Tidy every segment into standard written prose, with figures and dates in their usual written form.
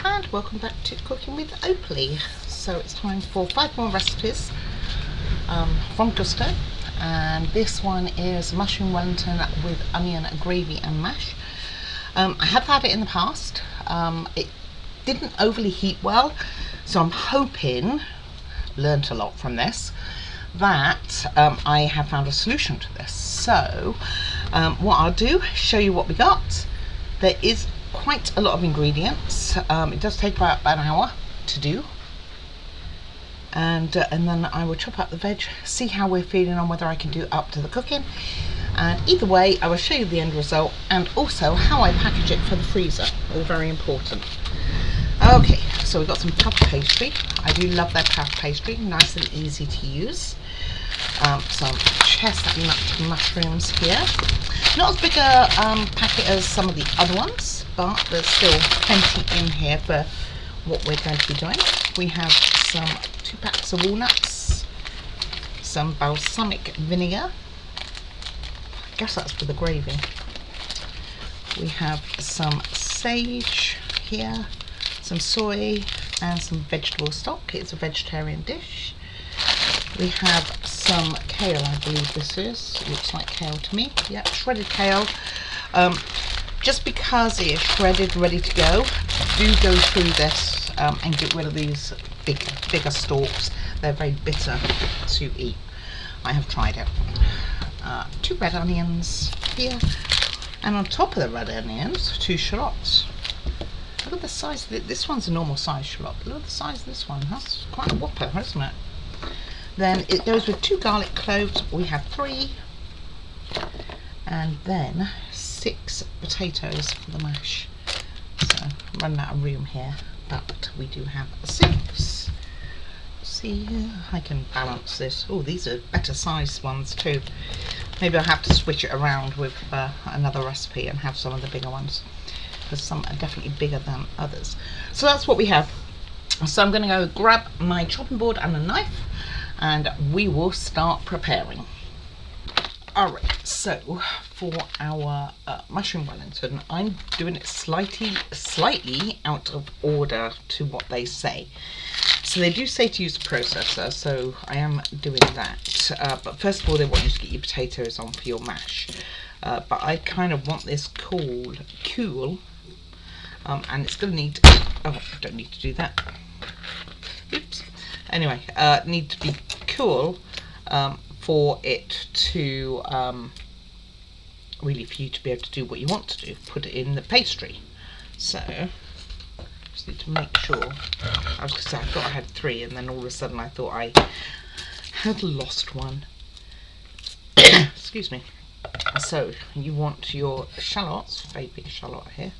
and welcome back to Cooking with Oakley. So it's time for 5 more recipes from Gousto, and this one is Mushroom Wellington with onion gravy and mash. I have had it in the past. It didn't overly heat well, so I'm hoping, learnt a lot from this, that I have found a solution to this. So what I'll do, show you what we got. There is quite a lot of ingredients. It does take about an hour to do, and then I will chop up the veg, see how we're feeling on whether I can do up to the cooking, and either way I will show you the end result and also how I package it for the freezer, all very important. Okay, so we've got some puff pastry. I do love their puff pastry, nice and easy to use. Some chestnut mushrooms here. Not as big a packet as some of the other ones, but there's still plenty in here for what we're going to be doing. We have some 2 packs of walnuts, some balsamic vinegar, I guess that's for the gravy. We have some sage here, some soy and some vegetable stock. It's a vegetarian dish. We have some kale, I believe this is. It looks like kale to me. Yeah, shredded kale. Just because it is shredded, ready to go, do go through this and get rid of these bigger stalks. They're very bitter to eat. I have tried it. 2 red onions here. And on top of the red onions, 2 shallots. Look at the size of it. This one's a normal size shallot. Look at the size of this one. That's quite a whopper, isn't it? Then it goes with 2 garlic cloves. We have 3, and then 6 potatoes for the mash. So I'm running out of room here, but we do have 6. See, I can balance this. Oh, these are better sized ones too. Maybe I'll have to switch it around with another recipe and have some of the bigger ones, because some are definitely bigger than others. So that's what we have. So I'm going to go grab my chopping board and a knife, and we will start preparing. Alright, so for our Mushroom Wellington, I'm doing it slightly out of order to what they say. So they do say to use a processor, so I am doing that. But first of all, they want you to get your potatoes on for your mash. But I kind of want this cool, and it's going to need, oh, I don't need to do that. Oops. Anyway, need to be cool for it to really, for you to be able to do what you want to do. Put it in the pastry. So just need to make sure. I was going to say, I thought I had 3, and then all of a sudden I thought I had lost one. Excuse me. So you want your shallots, very big shallot here.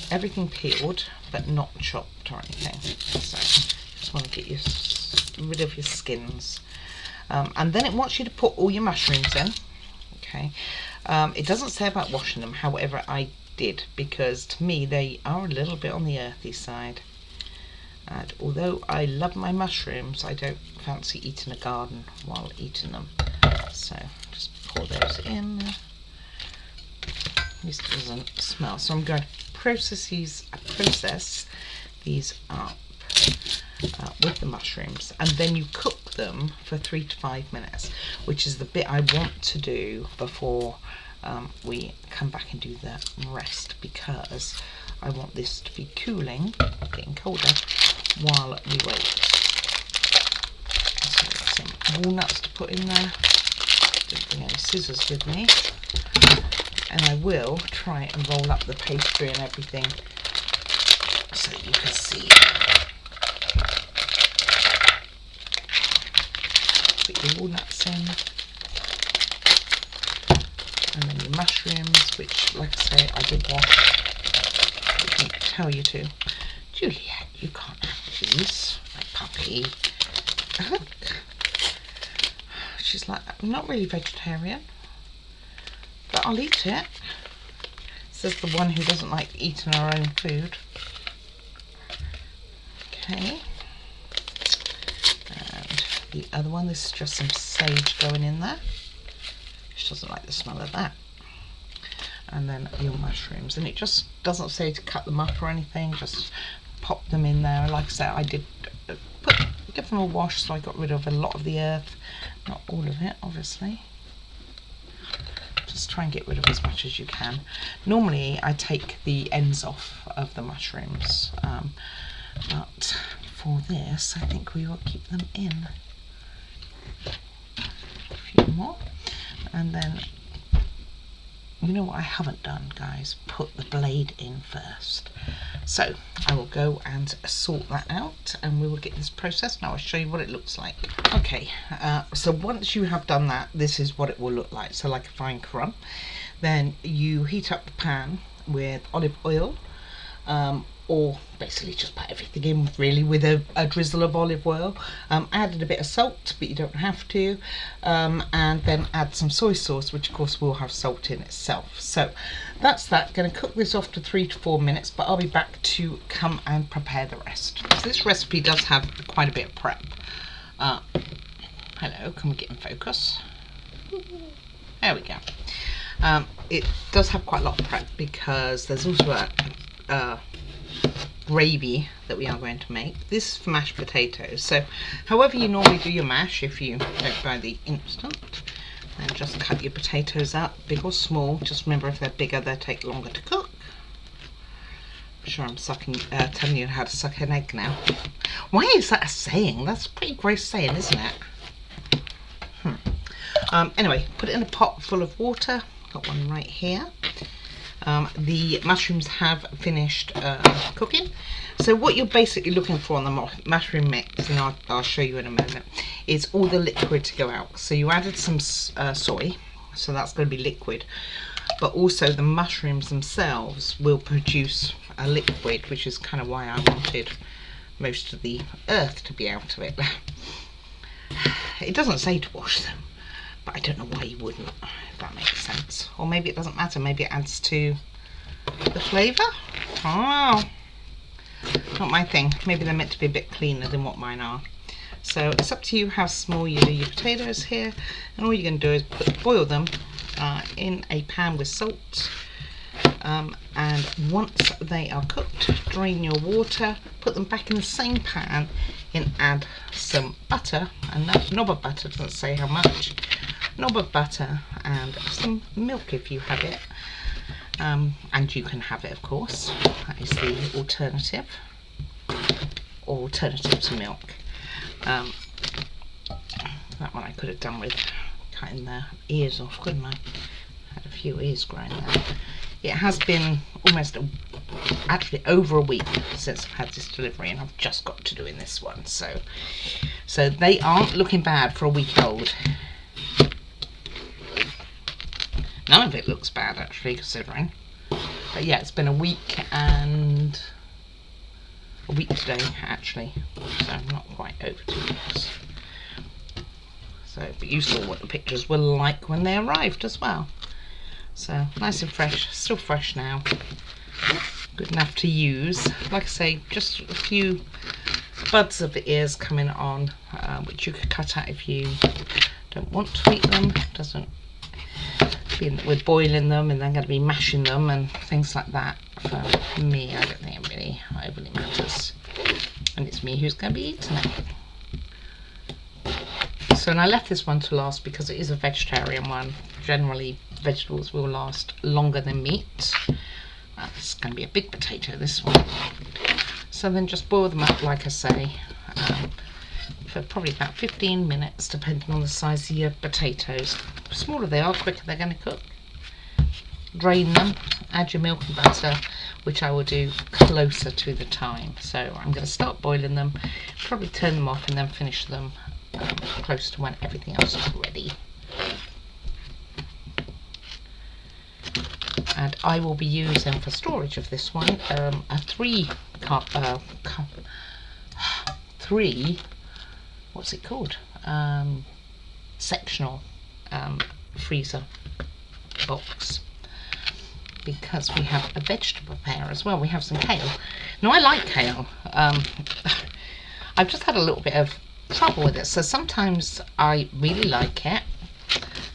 Everything peeled but not chopped or anything. So just want to get rid of your skins, and then it wants you to put all your mushrooms in. Okay, it doesn't say about washing them, however I did, because to me they are a little bit on the earthy side, and although I love my mushrooms, I don't fancy eating a garden while eating them. So just pour those in. This doesn't smell, so I'm going to process these up with the mushrooms, and then you cook them for 3 to 5 minutes, which is the bit I want to do before we come back and do the rest, because I want this to be cooling, getting colder, while we wait. So some walnuts to put in there. Didn't bring any scissors with me. And I will try and roll up the pastry and everything so you can see. Put your walnuts in, and then your mushrooms, which, like I say, I did wash. I didn't tell you to. Juliet, you can't have these, my puppy. She's like, I'm not really vegetarian, but I'll eat it. Says the one who doesn't like eating her own food. Okay. And the other one, this is just some sage going in there. She doesn't like the smell of that. and then your mushrooms. And it just doesn't say to cut them up or anything, just pop them in there. Like I said, I did give them a wash, so I got rid of a lot of the earth, not all of it obviously. Just try and get rid of as much as you can. Normally I take the ends off of the mushrooms, but for this I think we will keep them in. A few more, and then you know what I haven't done, guys? Put the blade in first. So I will go and sort that out, and we will get this processed. Now I'll show you what it looks like. Okay, so once you have done that, this is what it will look like. So like a fine crumb. Then you heat up the pan with olive oil, or basically just put everything in really with a drizzle of olive oil. Added a bit of salt, but you don't have to, and then add some soy sauce, which of course will have salt in itself. So that's that. Going to cook this off to 3 to 4 minutes, but I'll be back to come and prepare the rest. So this recipe does have quite a bit of prep. Hello, can we get in focus? There we go. It does have quite a lot of prep because there's also a gravy that we are going to make. This is for mashed potatoes, so however you normally do your mash, if you don't buy the instant, then just cut your potatoes up, big or small. Just remember, if they're bigger, they take longer to cook. I'm sure I'm telling you how to suck an egg now. Why is that a saying? That's a pretty gross saying, isn't it? Anyway, put it in a pot full of water. Got one right here. The mushrooms have finished cooking. So what you're basically looking for on the mushroom mix, and I'll show you in a moment, is all the liquid to go out. So you added some soy, so that's going to be liquid, but also the mushrooms themselves will produce a liquid, which is kind of why I wanted most of the earth to be out of it. It doesn't say to wash them, but I don't know why you wouldn't, if that makes sense. Or maybe it doesn't matter, maybe it adds to the flavour. Oh, not my thing. Maybe they're meant to be a bit cleaner than what mine are. So it's up to you how small you do your potatoes here, and all you're going to do is boil them in a pan with salt, and once they are cooked, drain your water, put them back in the same pan, and add some butter, and that knob of butter doesn't say how much, knob of butter and some milk if you have it, and you can have it, of course. That is the alternative to milk. That one I could have done with cutting the ears off, couldn't I? Had a few ears growing there. It has been almost actually over a week since I've had this delivery, and I've just got to doing this one, so they aren't looking bad for a week old. None of it looks bad actually, considering. But yeah, it's been a week today actually, so I'm not quite over 2 weeks. So, but you saw what the pictures were like when they arrived as well. So nice and fresh, still fresh now, good enough to use. Like I say, just a few buds of the ears coming on, which you could cut out if you don't want to eat them. Doesn't mean that we're boiling them and then going to be mashing them and things like that. For me, I don't think it really overly matters, and it's me who's going to be eating it. So, and I left this one to last because it is a vegetarian one. Generally, vegetables will last longer than meat. It's going to be a big potato, this one. So then just boil them up, like I say, for probably about 15 minutes, depending on the size of your potatoes. The smaller they are, the quicker they're going to cook. Drain them, add your milk and butter, which I will do closer to the time. So I'm going to start boiling them, probably turn them off and then finish them close to when everything else is ready. And I will be using for storage of this one a three what's it called, sectional freezer box, because we have a vegetable prepare as well. We have some kale. Now I like kale. I've just had a little bit of trouble with it, so sometimes I really like it.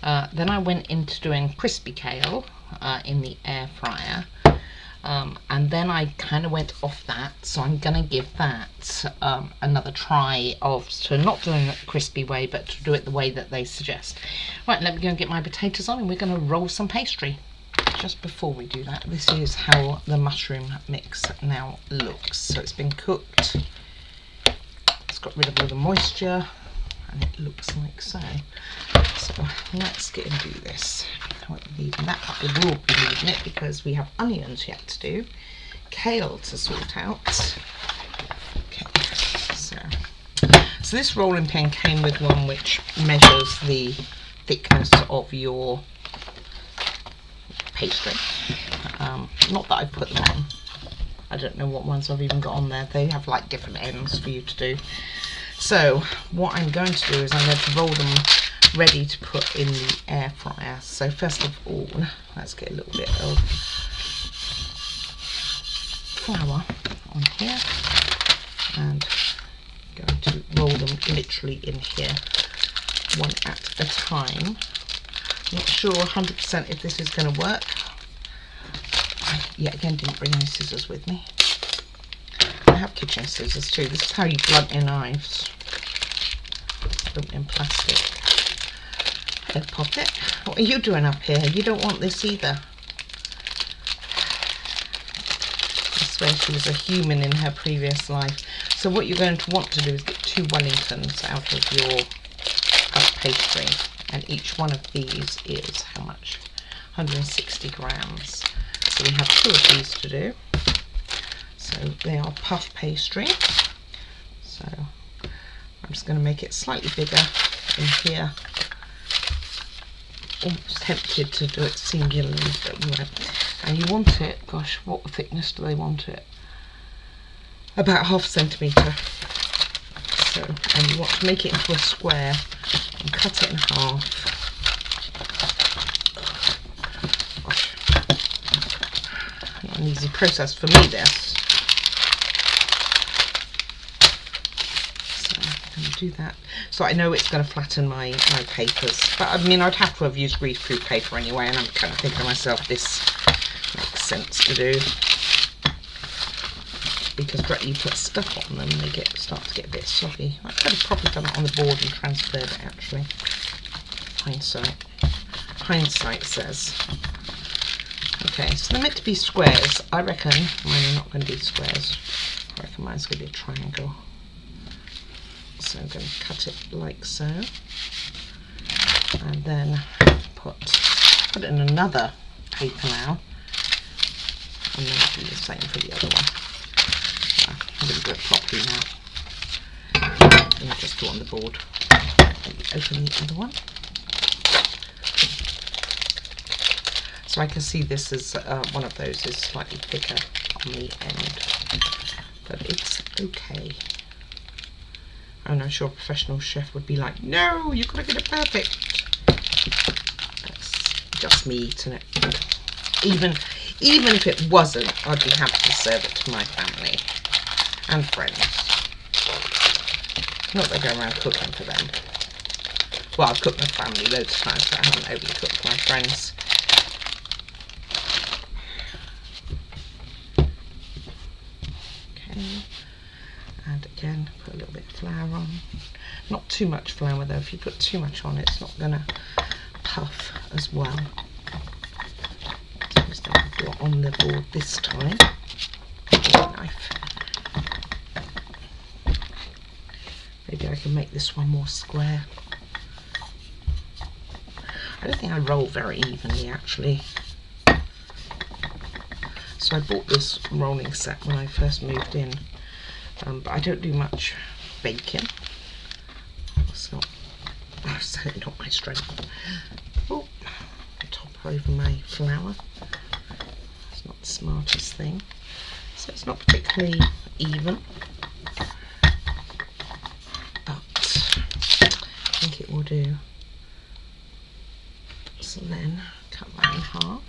Then I went into doing crispy kale, in the air fryer. And then I kind of went off that, so I'm going to give that another try of, so not doing it the crispy way, but to do it the way that they suggest. Right, let me go and get my potatoes on, and we're going to roll some pastry. Just before we do that, this is how the mushroom mix now looks. So it's been cooked, it's got rid of all the moisture, and it looks like so. So let's get and do this. I won't be needing that, but we will be needing it because we have onions yet to do, kale to sort out. Okay, so this rolling pin came with one which measures the thickness of your pastry. Not that I've put them on. I don't know what ones I've even got on there. They have like different ends for you to do. So what I'm going to do is I'm going to roll them ready to put in the air fryer. So first of all, let's get a little bit of flour on here, and I'm going to roll them literally in here, one at a time. Not sure 100% if this is going to work. I yet again didn't bring any scissors with me. I have kitchen scissors too. This is how you blunt your knives. Put them in plastic. Head poppet. What are you doing up here? You don't want this either. I swear she was a human in her previous life. So what you're going to want to do is get 2 Wellingtons out of your pastry. And each one of these is how much? 160 grams. So we have 2 of these to do. So they are puff pastry. So I'm just going to make it slightly bigger in here. Almost tempted to do it singularly, but you know. And you want it, gosh, what thickness do they want it? About 1/2 centimetre. So, and you want to make it into a square and cut it in half. Gosh, not an easy process for me, this. So I'm going to do that. So I know it's going to flatten my papers, but I mean I'd have to have used greaseproof paper anyway, and I'm kind of thinking to myself this makes sense to do, because directly you put stuff on them they start to get a bit soggy. I could have probably done it on the board and transferred it actually. Hindsight says. Okay, so they're meant to be squares. I reckon mine are not going to be squares. I reckon mine's going to be a triangle. So I'm going to cut it like so, and then put it in another paper now, and then do the same for the other one. I'm going to do it properly now. And just go on the board. Open the other one. So I can see this is one of those is slightly thicker on the end, but it's okay. And I'm sure a professional chef would be like, no, you've got to get it perfect. That's just me eating it. Even if it wasn't, I'd be happy to serve it to my family and friends. Not that I go around cooking for them. Well, I've cooked my family loads of times, but I haven't overly cooked my friends. Okay. And again, put a little bit of flour on. Not too much flour though. If you put too much on, it's not going to puff as well. So just going to do it on the board this time. Knife. Maybe I can make this one more square. I don't think I roll very evenly actually. So I bought this rolling set when I first moved in. But I don't do much baking. It's certainly not my strength. Oh, top over my flour. It's not the smartest thing. So it's not particularly even. But I think it will do. So then cut that in half.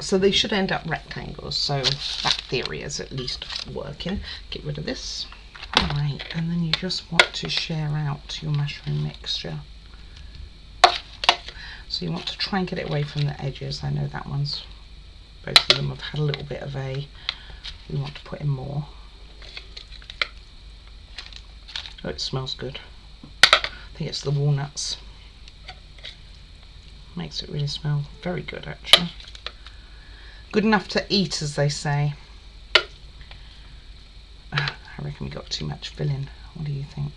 So they should end up rectangles, so that theory is at least working. Get rid of this. Alright, and then you just want to share out your mushroom mixture. So So you want to try and get it away from the edges. I know that one's, both of them have had a little bit of a, we want to put in more. Oh, it smells good. I think it's the walnuts. Makes it really smell very good, actually. Good enough to eat, as they say. I reckon we got too much filling. What do you think?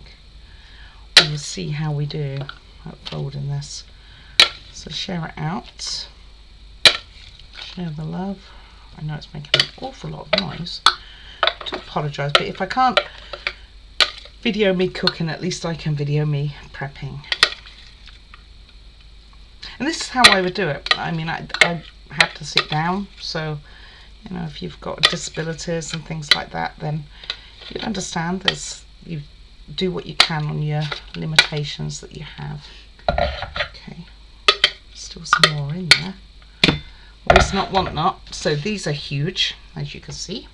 We will see how we do at folding this. So share it out. Share the love. I know it's making an awful lot of noise. I do apologise, but if I can't video me cooking, at least I can video me prepping. And this is how I would do it. I mean, I had to sit down, so you know, if you've got disabilities and things like that, then you understand there's, you do what you can on your limitations that you have. Okay, still some more in there. Waste not, want not. So these are huge, as you can see.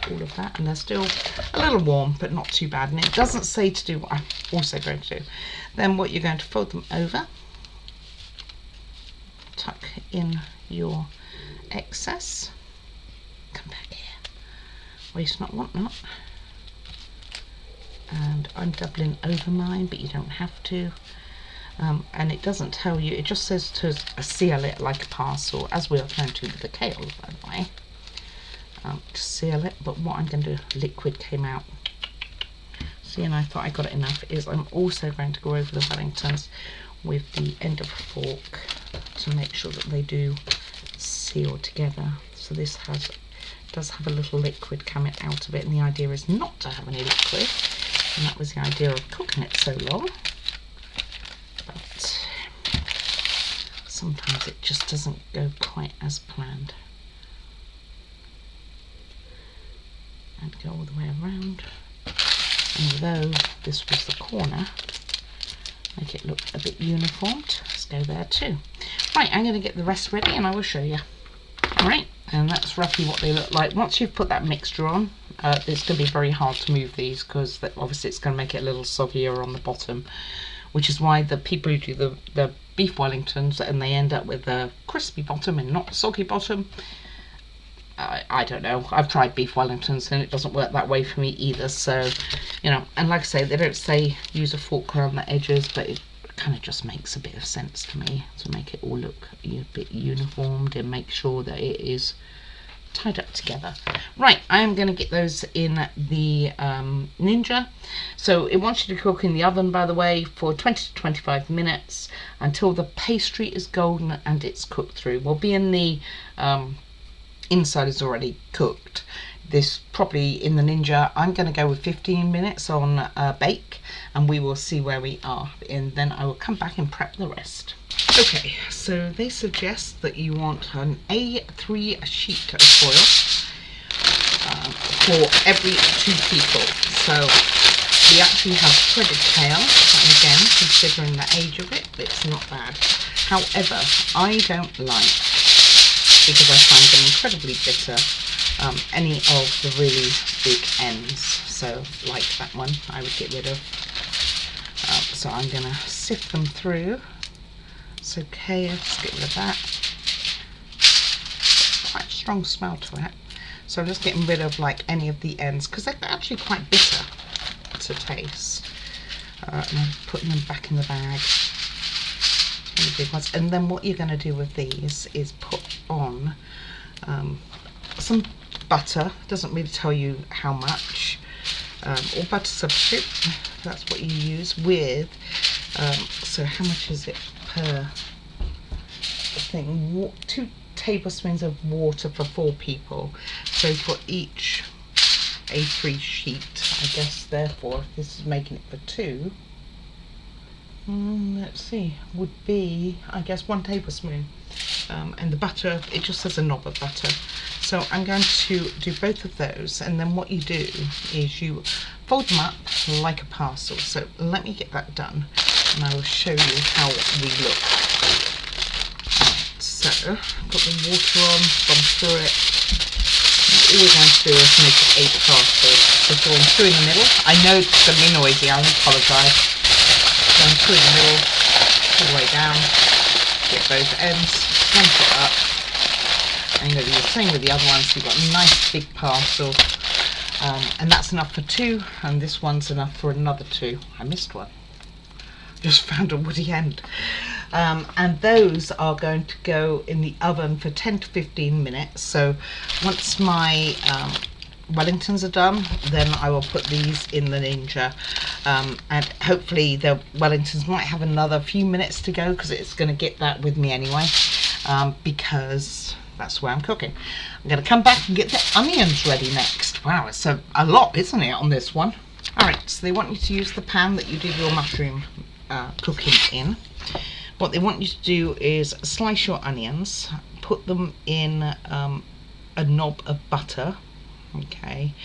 All of that, and they're still a little warm, but not too bad. And it doesn't say to do what I'm also going to do. Then what you're going to fold them over, tuck in your excess, come back here, waste not, want not. And I'm doubling over mine, but you don't have to. And it doesn't tell you, it just says to seal it like a parcel, as we are going to with the kale, by the way. To seal it, but what I'm going to do, liquid came out. See, and I thought I got it enough, is I'm also going to go over the Wellingtons with the end of a fork to make sure that they do seal together. So this does have a little liquid coming out of it, and the idea is not to have any liquid, and that was the idea of cooking it so long. But sometimes it just doesn't go quite as planned. And go all the way around, and although this was the corner, make it look a bit uniformed. Let's go there too. Right, I'm going to get the rest ready and I will show you. Alright, and that's roughly what they look like. Once you've put that mixture on, it's going to be very hard to move these, because obviously it's going to make it a little soggier on the bottom, which is why the people who do the beef Wellingtons and they end up with a crispy bottom and not soggy bottom, I don't know. I've tried beef Wellingtons and it doesn't work that way for me either. So, you know, and like I say, they don't say use a fork around the edges, but it kind of just makes a bit of sense to me to make it all look a bit uniformed and make sure that it is tied up together. Right, I am going to get those in the Ninja. So it wants you to cook in the oven, by the way, for 20 to 25 minutes until the pastry is golden and it's cooked through. We'll be in the inside is already cooked. This probably in the Ninja, I'm going to go with 15 minutes on bake, and we will see where we are, and then I will come back and prep the rest. Okay, so they suggest that you want an A3 sheet of foil for every 2 people. So we actually have shredded kale, and again, considering the age of it, it's not bad. However, I don't like, because I find them incredibly bitter, any of the really big ends. So like that one I would get rid of. So I'm going to sift them through. It's okay, I'll just get rid of that. Quite a strong smell to it. So I'm just getting rid of like any of the ends, because they're actually quite bitter to taste. And I'm putting them back in the bag. The big ones. And then what you're going to do with these is put on some butter. It doesn't really tell you how much, or butter substitute, if that's what you use, with so how much is it per thing? 2 tablespoons of water for 4 people. So for each A3 sheet, I guess, therefore, if this is making it for 2, let's see, would be, I guess, 1 tablespoon. And the butter, it just says a knob of butter. So I'm going to do both of those, and then what you do is you fold them up like a parcel. So let me get that done, and I will show you how we look. So I've got the water on, gone through it. All we're going to do is make it a parcel. So going through in the middle. I know it's going to be noisy, I apologise. Going through the middle, all the way down, get both ends, crunch it up, and you're going to do the same with the other ones. So you've got a nice big parcel, and that's enough for 2, and this one's enough for another 2. I missed one. Just found a woody end. And those are going to go in the oven for 10 to 15 minutes. So once my Wellingtons are done, then I will put these in the Ninja, and hopefully the Wellingtons might have another few minutes to go, because it's going to get that with me anyway, because that's where I'm cooking. I'm going to come back and get the onions ready next. Wow, it's a lot, isn't it, on this one? Alright, so they want you to use the pan that you did your mushroom cooking in. What they want you to do is slice your onions, put them in a knob of butter. Okay.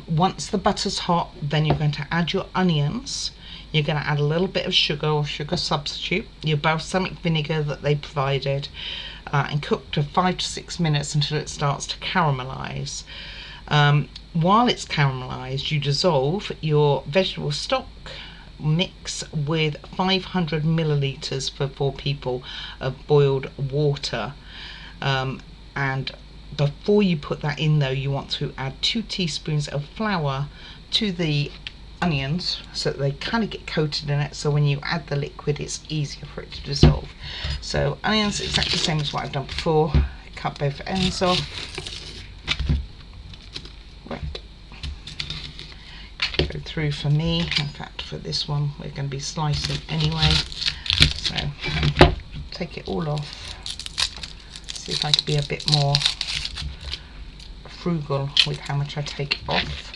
Once the butter's hot, then you're going to add your onions. You're going to add a little bit of sugar or sugar substitute, your balsamic vinegar that they provided, and cook to 5 to 6 minutes until it starts to caramelize. While it's caramelized, you dissolve your vegetable stock mix with 500 milliliters for 4 people of boiled water, and before you put that in though, you want to add 2 teaspoons of flour to the onions so that they kind of get coated in it, so when you add the liquid it's easier for it to dissolve. So onions, exactly the same as what I've done before. Cut both ends off. Right. Go through for me. In fact, for this one we're going to be slicing anyway, so take it all off. See if I can be a bit more frugal with how much I take off,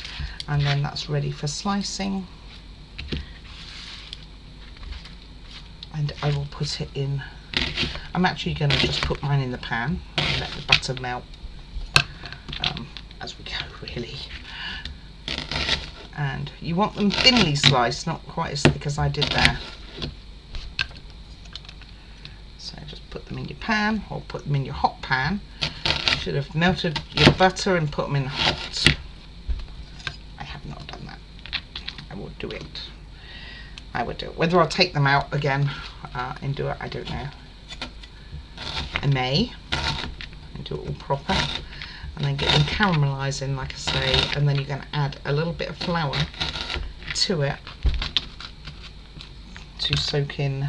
and then that's ready for slicing, and I will put it in. I'm actually going to just put mine in the pan and let the butter melt as we go, really. And you want them thinly sliced, not quite as thick as I did there. So just put them in your pan, or put them in your hot pan. You should have melted your butter and put them in hot. I have not done that. I will do it. I would do it. Whether I'll take them out again and do it, I don't know. I may, and do it all proper, and then get them caramelizing, like I say, and then you're going to add a little bit of flour to it to soak in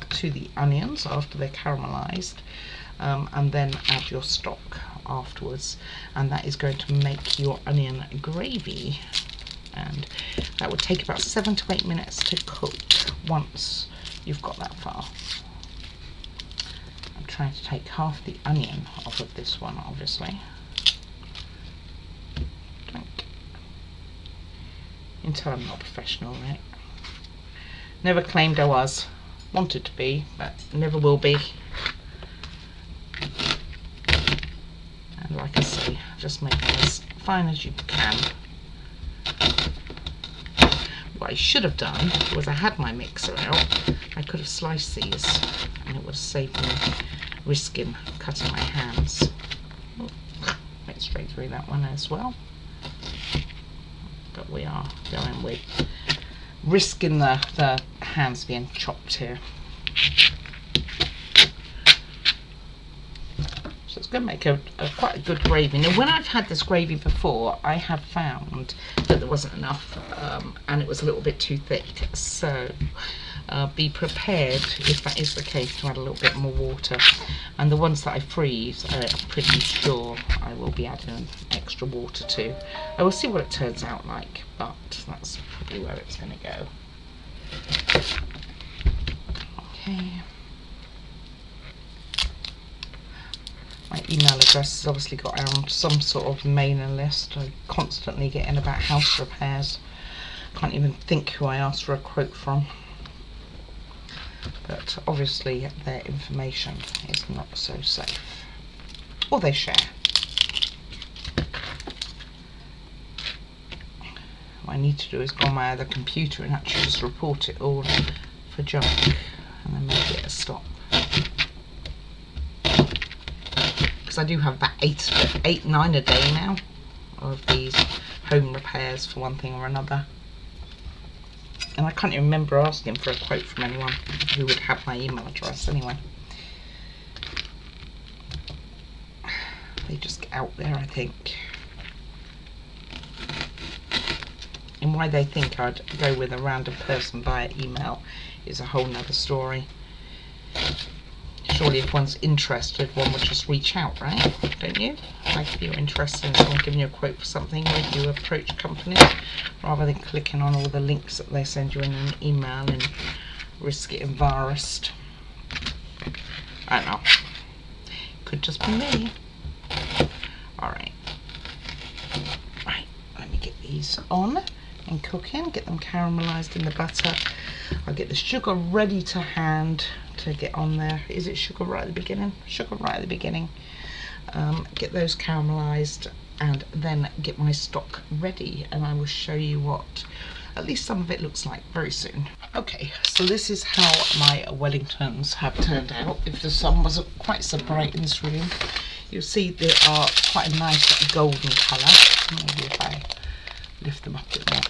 to the onions after they're caramelized, and then add your stock afterwards, and that is going to make your onion gravy, and that will take about 7 to 8 minutes to cook once you've got that far. I'm trying to take half the onion off of this one, obviously. You can tell I'm not professional, right? Never claimed I was. Wanted to be, but never will be. And like I say, just make it as fine as you can. What I should have done was, I had my mixer out, I could have sliced these and it would have saved me risking cutting my hands. Oh, went straight through that one as well. But we are going with risking the hands being chopped here. So it's going to make a quite a good gravy. Now, when I've had this gravy before, I have found that there wasn't enough, and it was a little bit too thick. So be prepared, if that is the case, to add a little bit more water. And the ones that I freeze, I'm pretty sure I will be adding extra water to. I will see what it turns out like, but that's probably where it's going to go. Okay. My email address has obviously got on some sort of mailing list. I constantly get in about house repairs. Can't even think who I asked for a quote from. But obviously their information is not so safe. Or they share. What I need to do is go on my other computer and actually just report it all for junk, and then make it a stop. Because I do have about 8, 9 a day now of these home repairs for one thing or another. And I can't even remember asking for a quote from anyone who would have my email address anyway. They just get out there, I think. And why they think I'd go with a random person via email is a whole nother story. Surely if one's interested, one would just reach out, right? Don't you? Like if you're interested in someone giving you a quote for something, would you approach companies rather than clicking on all the links that they send you in an email and risk getting virused? I don't know. Could just be me. Alright. Right, let me get these on and cooking, get them caramelised in the butter. I'll get the sugar ready to hand to get on there. Is it sugar right at the beginning? Sugar right at the beginning. Get those caramelised and then get my stock ready, and I will show you what at least some of it looks like very soon. Okay, so this is how my Wellingtons have turned out. If the sun wasn't quite so bright in this room, you'll see they are quite a nice golden colour. Maybe if I lift them up a bit more.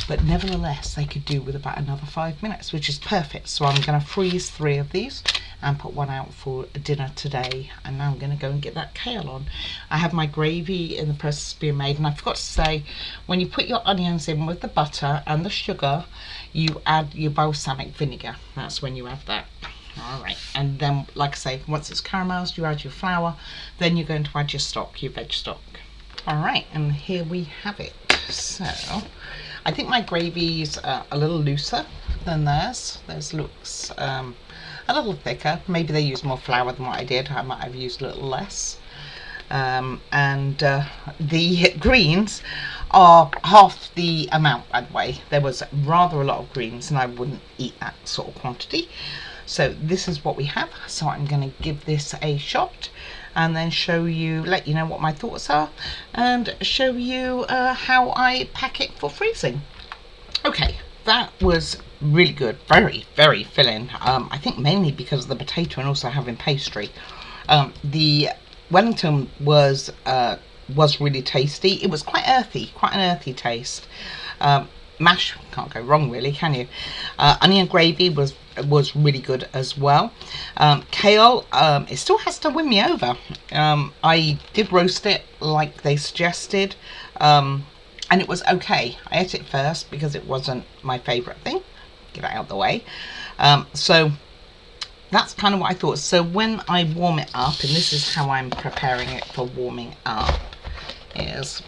But nevertheless, they could do with about another 5 minutes, which is perfect. So I'm going to freeze 3 of these and put one out for dinner today. And now I'm going to go and get that kale on. I have my gravy in the process of being made. And I forgot to say, when you put your onions in with the butter and the sugar, you add your balsamic vinegar. That's when you add that. Alright, and then, like I say, once it's caramelised, you add your flour. Then you're going to add your stock, your veg stock. Alright, and here we have it. So, I think my gravy's a little looser than theirs. Theirs looks a little thicker. Maybe they use more flour than what I did. I might have used a little less. The greens are half the amount, by the way. There was rather a lot of greens and I wouldn't eat that sort of quantity. So this is what we have. So I'm going to give this a shot and then show you, let you know what my thoughts are and show you how I pack it for freezing. Okay, that was really good. Very, very filling. I think mainly because of the potato and also having pastry. The Wellington was really tasty. It was quite earthy, quite an earthy taste. Mash, can't go wrong really, can you? Onion gravy was really good as well. Kale, it still has to win me over. I did roast it like they suggested, and it was okay. I ate it first because it wasn't my favourite thing. Get it out of the way. So that's kind of what I thought. So when I warm it up, and this is how I'm preparing it for warming up, is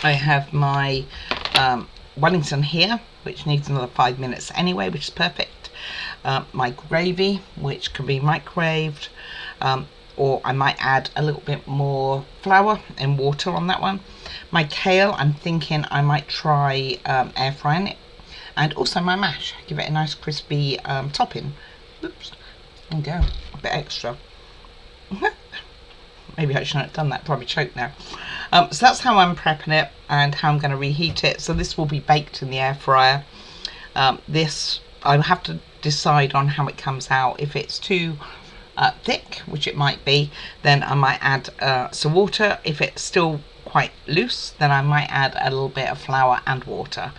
I have my Wellington here, which needs another 5 minutes anyway, which is perfect. My gravy, which can be microwaved, or I might add a little bit more flour and water on that one. My kale, I'm thinking I might try air frying it, and also my mash, give it a nice crispy topping. Oops, there we go, a bit extra. Maybe I shouldn't have done that, probably choked now. So that's how I'm prepping it and how I'm going to reheat it. So this will be baked in the air fryer. This, I'll have to decide on how it comes out. If it's too thick, which it might be, then I might add some water. If it's still quite loose, then I might add a little bit of flour and water.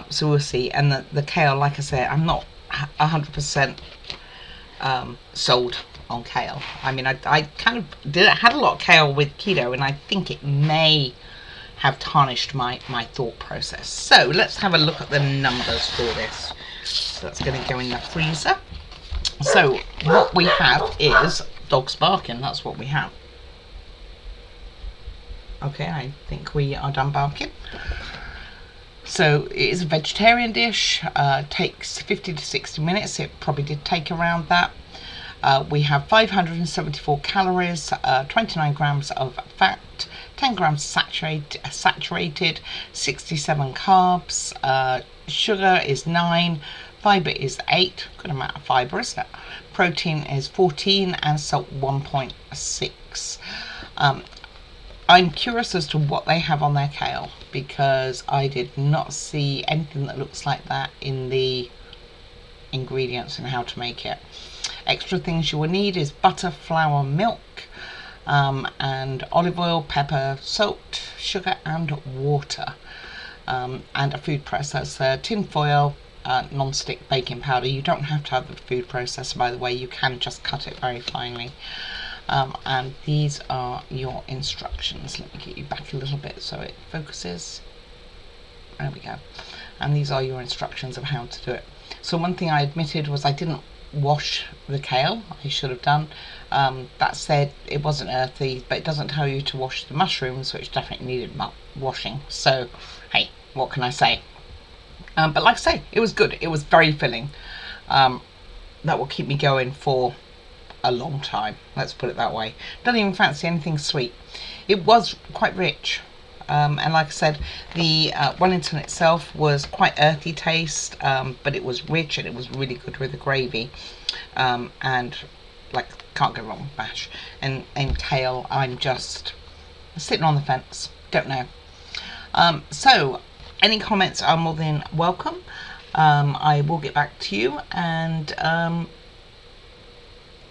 So we'll see. And the kale, like I said, I'm not 100% sold on kale. I mean, I kind of had a lot of kale with keto, and I think it may have tarnished my thought process. So let's have a look at the numbers for this. So that's going to go in the freezer. So what we have is dogs barking. That's what we have. Okay, I think we are done barking. So it is a vegetarian dish. Takes 50 to 60 minutes. It probably did take around that. We have 574 calories, 29 grams of fat, 10 grams saturated, 67 carbs, sugar is 9, fibre is 8, good amount of fibre, isn't it? Protein is 14 and salt 1.6. I'm curious as to what they have on their kale because I did not see anything that looks like that in the ingredients and how to make it. Extra things you will need is butter, flour, milk, and olive oil, pepper, salt, sugar and water, and a food processor, tin foil, non-stick baking powder. You don't have to have the food processor, by the way. You can just cut it very finely. And these are your instructions. Let me get you back a little bit so it focuses. There we go. And these are your instructions of how to do it. So one thing I admitted was I didn't wash the kale. I should have done. That said, it wasn't earthy, but it doesn't tell you to wash the mushrooms, which definitely needed washing. So hey, what can I say? But like I say, it was good. It was very filling. That will keep me going for a long time, let's put it that way. Don't even fancy anything sweet. It was quite rich, and like I said, the Wellington itself was quite earthy taste, but it was rich and it was really good with the gravy, and like can't go wrong with mash. And kale, I'm just sitting on the fence, don't know. So any comments are more than welcome. I will get back to you, and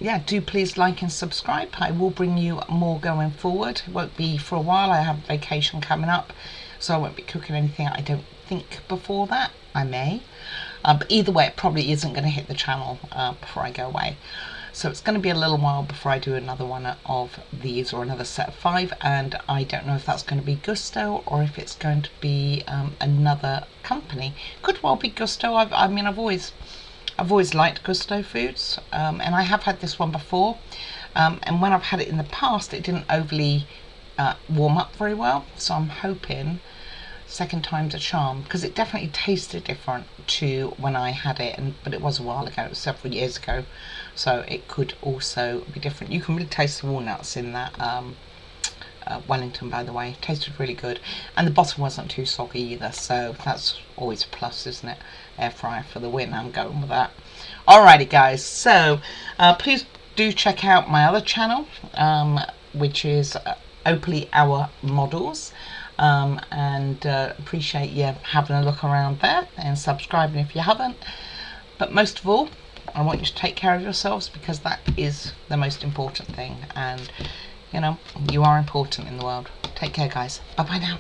yeah, do please like and subscribe. I will bring you more going forward. It won't be for a while. I have a vacation coming up, so I won't be cooking anything, I don't think, before that. I may, but either way, it probably isn't going to hit the channel before I go away. So it's going to be a little while before I do another one of these, or another set of 5, and I don't know if that's going to be Gousto or if it's going to be another company. Could well be Gousto. I mean, I've always liked Gousto foods, and I have had this one before, and when I've had it in the past, it didn't overly warm up very well, so I'm hoping second time's a charm, because it definitely tasted different to when I had it, but it was a while ago, it was several years ago, so it could also be different. You can really taste the walnuts in that Wellington, by the way. It tasted really good, and the bottom wasn't too soggy either, so that's always a plus, isn't it? Air fryer for the win. I'm going with that. Alrighty guys, so please do check out my other channel, which is Opally Our Models, and appreciate you having a look around there and subscribing if you haven't. But most of all, I want you to take care of yourselves, because that is the most important thing, and you know, you are important in the world. Take care guys. Bye bye now.